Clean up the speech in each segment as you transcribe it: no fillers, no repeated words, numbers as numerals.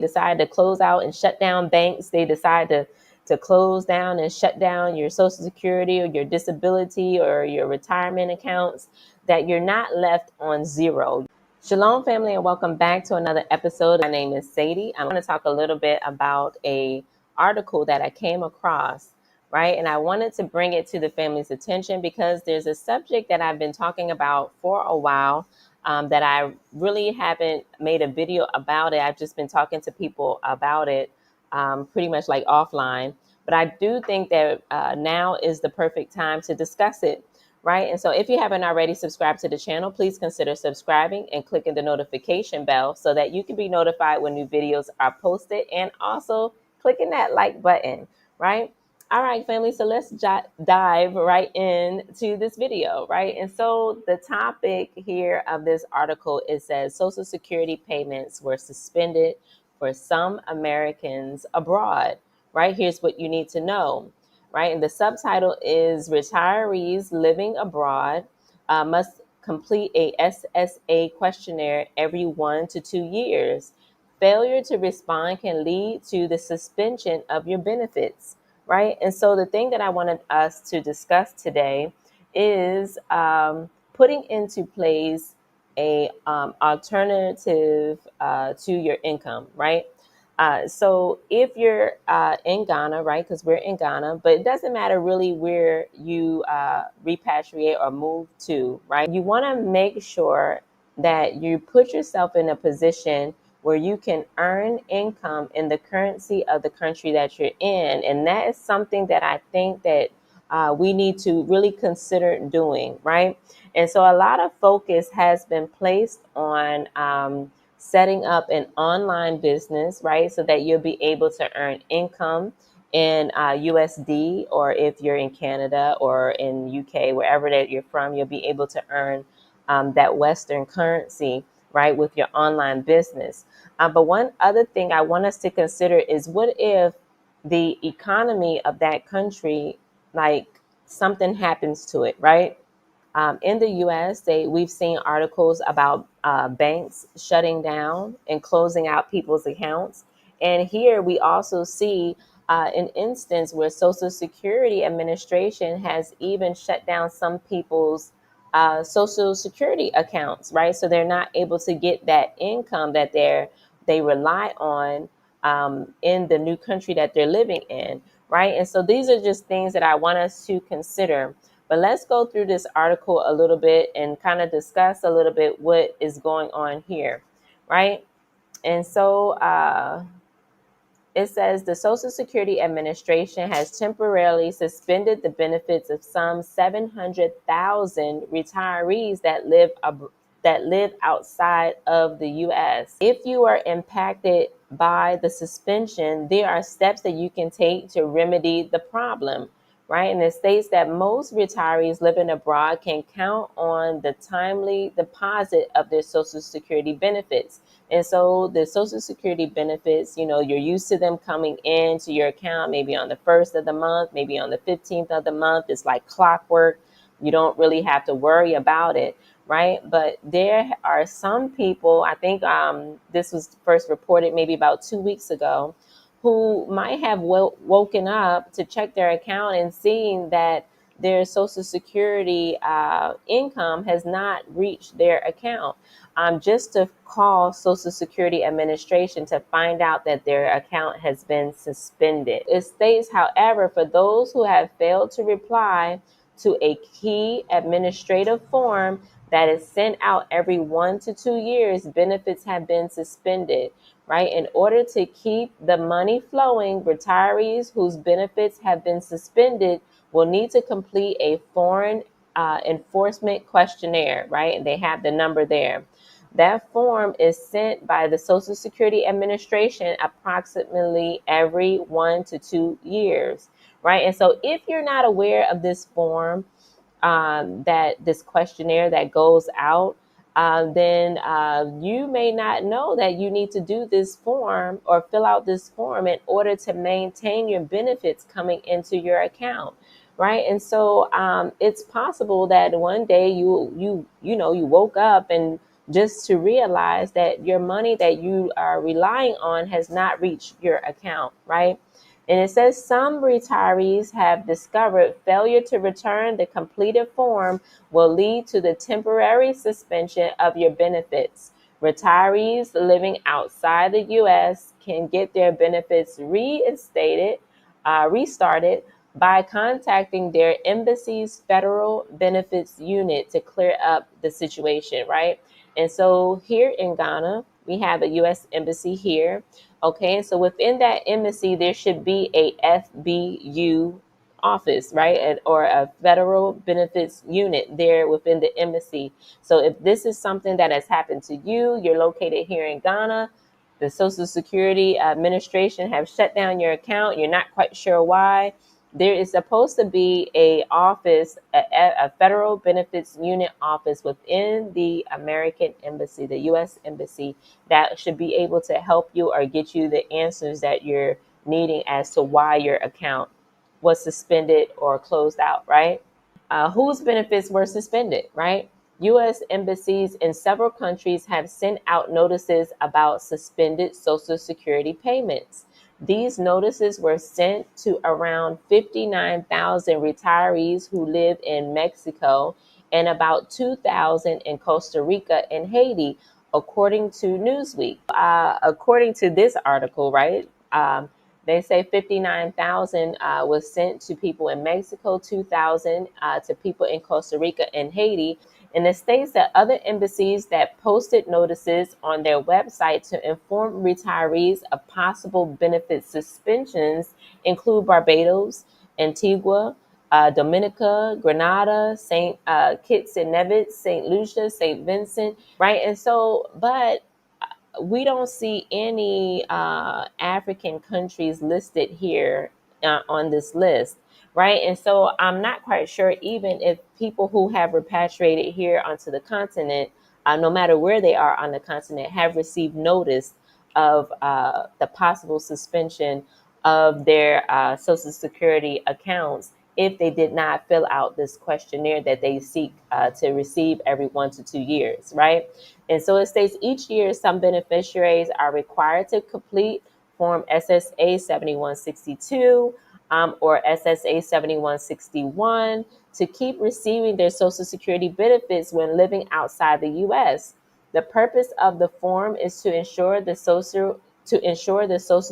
decide to close out and shut down banks. They decide to close down and shut down your Social Security or your disability or your retirement accounts, that you're not left on zero. Shalom, family, and welcome back to another episode. My name is Sadie. I'm going to talk a little bit about a article that I came across, right? And I wanted to bring it to the family's attention because there's a subject that I've been talking about for a while, that I really haven't made a video about it. I've just been talking to people about it, pretty much like offline. But I do think that now is the perfect time to discuss it, right? And so if you haven't already subscribed to the channel, please consider subscribing and clicking the notification bell so that you can be notified when new videos are posted, and also clicking that like button, right? All right, family, so let's dive right into this video, right? And so the topic here of this article, it says Social Security payments were suspended for some Americans abroad, right? Here's what you need to know, right? And the subtitle is Retirees Living Abroad Must Complete a SSA questionnaire every 1 to 2 years. Failure to respond can lead to the suspension of your benefits, right? And so the thing that I wanted us to discuss today is putting into place a alternative to your income, right? So if you're in Ghana, right, because we're in Ghana, but it doesn't matter really where you repatriate or move to, right? You want to make sure that you put yourself in a position where you can earn income in the currency of the country that you're in. And that is something that I think that we need to really consider doing, right? And so a lot of focus has been placed on setting up an online business, right? So that you'll be able to earn income in USD, or if you're in Canada or in UK, wherever that you're from, you'll be able to earn that Western currency, right, with your online business. But one other thing I want us to consider is, what if the economy of that country, like something happens to it, right? In the U.S., we've seen articles about banks shutting down and closing out people's accounts. And here we also see an instance where Social Security Administration has even shut down some people's Social Security accounts, right? So they're not able to get that income that they rely on in the new country that they're living in, right? And so these are just things that I want us to consider. But let's go through this article a little bit and kind of discuss a little bit what is going on here, right? And so it says the Social Security Administration has temporarily suspended the benefits of some 700,000 retirees that live outside of the U.S. If you are impacted by the suspension, there are steps that you can take to remedy the problem, right? And it states that most retirees living abroad can count on the timely deposit of their Social Security benefits. And so the Social Security benefits, you're used to them coming into your account maybe on the 1st of the month, maybe on the 15th of the month. It's like clockwork. You don't really have to worry about it, right? But there are some people, I think this was first reported maybe about 2 weeks ago, who might have woken up to check their account and seeing that their Social Security income has not reached their account. Just to call Social Security Administration to find out that their account has been suspended. It states, however, for those who have failed to reply to a key administrative form that is sent out every 1 to 2 years, benefits have been suspended, right? In order to keep the money flowing, retirees whose benefits have been suspended will need to complete a foreign enforcement questionnaire, right? And they have the number there. That form is sent by the Social Security Administration approximately every 1 to 2 years, right? And so if you're not aware of this form, that this questionnaire that goes out, then you may not know that you need to do this form or fill out this form in order to maintain your benefits coming into your account, right? And so it's possible that one day you woke up and just to realize that your money that you are relying on has not reached your account, right? And it says some retirees have discovered failure to return the completed form will lead to the temporary suspension of your benefits. Retirees living outside the U.S. can get their benefits restarted by contacting their embassy's federal benefits unit to clear up the situation, right? And so here in Ghana, we have a U.S. embassy here. Okay, and so within that embassy, there should be a FBU office, right? Or a federal benefits unit there within the embassy. So if this is something that has happened to you, you're located here in Ghana, the Social Security Administration have shut down your account, you're not quite sure why, there is supposed to be a office, a federal benefits unit office within the American embassy, the U.S. embassy, that should be able to help you or get you the answers that you're needing as to why your account was suspended or closed out, right? Whose benefits were suspended, right? U.S. embassies in several countries have sent out notices about suspended Social Security payments. These notices were sent to around 59,000 retirees who live in Mexico and about 2,000 in Costa Rica and Haiti, according to Newsweek. According to this article, right, they say 59,000 was sent to people in Mexico, 2,000 to people in Costa Rica and Haiti. And it states that other embassies that posted notices on their website to inform retirees of possible benefit suspensions include Barbados, Antigua, Dominica, Grenada, St. Kitts and Nevis, St. Lucia, St. Vincent, right? And so, but we don't see any African countries listed here on this list, right? And so I'm not quite sure even if people who have repatriated here onto the continent, no matter where they are on the continent, have received notice of the possible suspension of their Social Security accounts if they did not fill out this questionnaire that they seek to receive every 1 to 2 years, right? And so it states each year some beneficiaries are required to complete Form SSA 7162 or SSA 7161 to keep receiving their Social Security benefits when living outside the U.S. The purpose of the form is to ensure the Social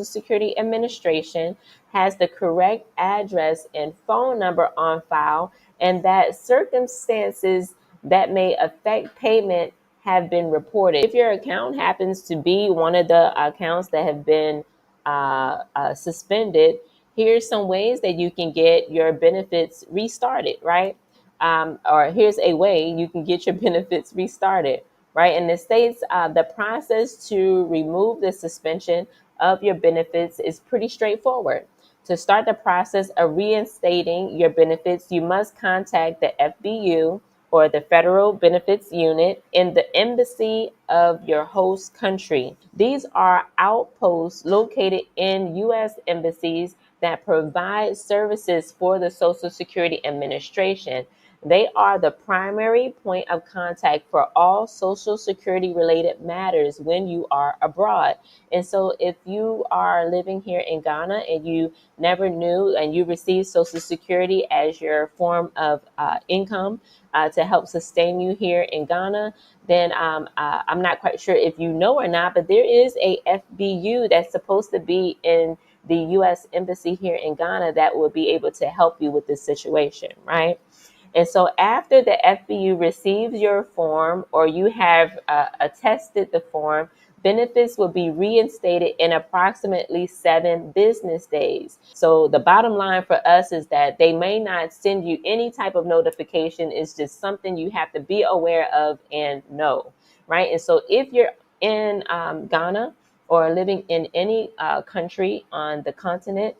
Security Administration has the correct address and phone number on file, and that circumstances that may affect payment have been reported. If your account happens to be one of the accounts that have been suspended, here's some ways that you can get your benefits restarted, right? Or here's a way you can get your benefits restarted, right? And it states the process to remove the suspension of your benefits is pretty straightforward. To start the process of reinstating your benefits, you must contact the FBU or the Federal Benefits Unit in the embassy of your host country. These are outposts located in U.S. embassies that provide services for the Social Security Administration. They are the primary point of contact for all Social Security related matters when you are abroad. And so if you are living here in Ghana and you never knew and you receive Social Security as your form of income to help sustain you here in Ghana, then I'm not quite sure if you know or not, but there is a FBU that's supposed to be in the U.S. Embassy here in Ghana that will be able to help you with this situation, right? And so after the FBU receives your form or you have attested the form, benefits will be reinstated in approximately 7 business days. So the bottom line for us is that they may not send you any type of notification. It's just something you have to be aware of and know, right? And so if you're in Ghana or living in any country on the continent,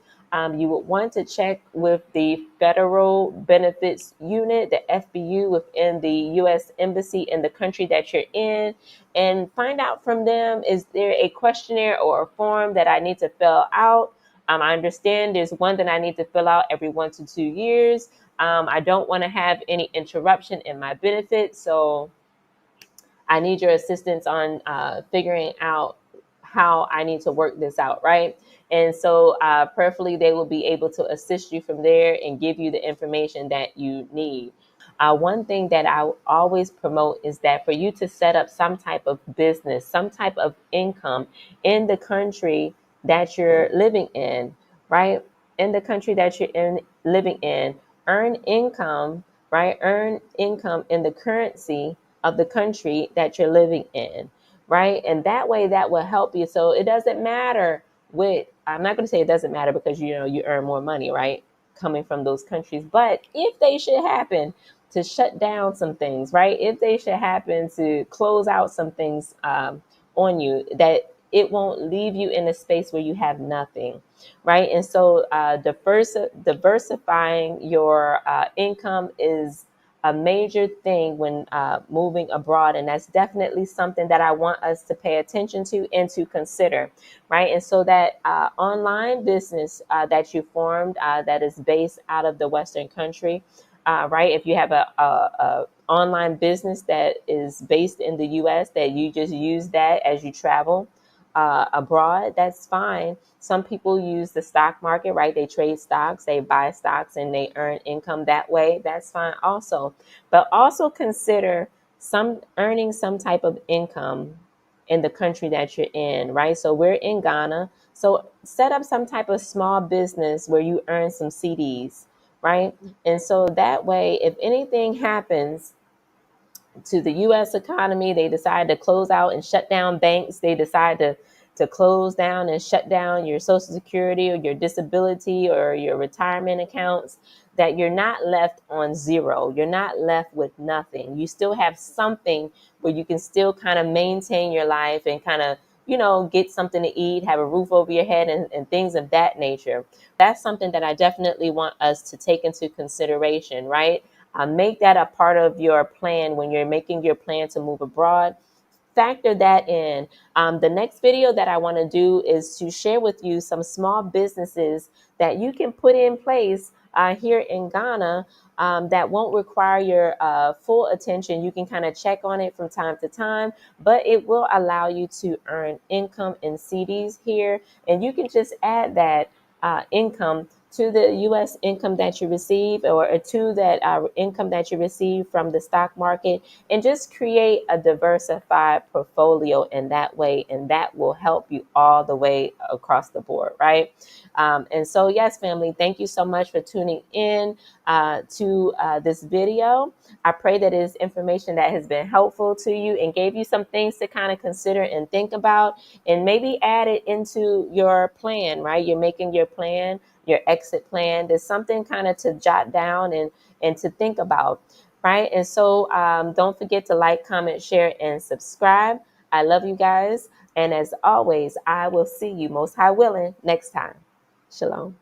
you would want to check with the Federal Benefits Unit, the FBU, within the U.S. Embassy in the country that you're in, and find out from them, is there a questionnaire or a form that I need to fill out? I understand there's one that I need to fill out every 1 to 2 years. I don't want to have any interruption in my benefits, so I need your assistance on figuring out how I need to work this out, right? And so prayerfully, they will be able to assist you from there and give you the information that you need. One thing that I always promote is that for you to set up some type of business, some type of income in the country that you're living in, right? In the country that you're living in, earn income, right? Earn income in the currency of the country that you're living in, right? And that way, that will help you. So it doesn't matter I'm not going to say it doesn't matter because, you earn more money, right? Coming from those countries. But if they should happen to shut down some things, right? If they should happen to close out some things on you, that it won't leave you in a space where you have nothing, right? And so diversifying your income is a major thing when moving abroad. And that's definitely something that I want us to pay attention to and to consider, right? And so that online business that you formed that is based out of the Western country, right? If you have a online business that is based in the U.S., that you just use that as you travel abroad, that's fine. Some people use the stock market, right? They trade stocks, they buy stocks, and they earn income that way. That's fine also. But also consider earning some type of income in the country that you're in, right? So we're in Ghana. So set up some type of small business where you earn some CDs, right? And so that way, if anything happens to the U.S. economy, they decide to close out and shut down banks, they decide to close down and shut down your Social Security or your disability or your retirement accounts, that you're not left on zero. You're not left with nothing. You still have something where you can still kind of maintain your life and kind of, get something to eat, have a roof over your head, and things of that nature. That's something that I definitely want us to take into consideration, right? Make that a part of your plan when you're making your plan to move abroad. Factor that in. The next video that I want to do is to share with you some small businesses that you can put in place here in Ghana that won't require your full attention. You can kind of check on it from time to time, but it will allow you to earn income in CDs here. And you can just add that income to the U.S. income that you receive, or to that income that you receive from the stock market, and just create a diversified portfolio in that way. And that will help you all the way across the board, right? And so, yes, family, thank you so much for tuning in to this video. I pray that it is information that has been helpful to you and gave you some things to kind of consider and think about, and maybe add it into your plan, right? You're making your plan, your exit plan. There's something kind of to jot down and to think about, right? And so don't forget to like, comment, share, and subscribe. I love you guys. And as always, I will see you, most high willing, next time. Shalom.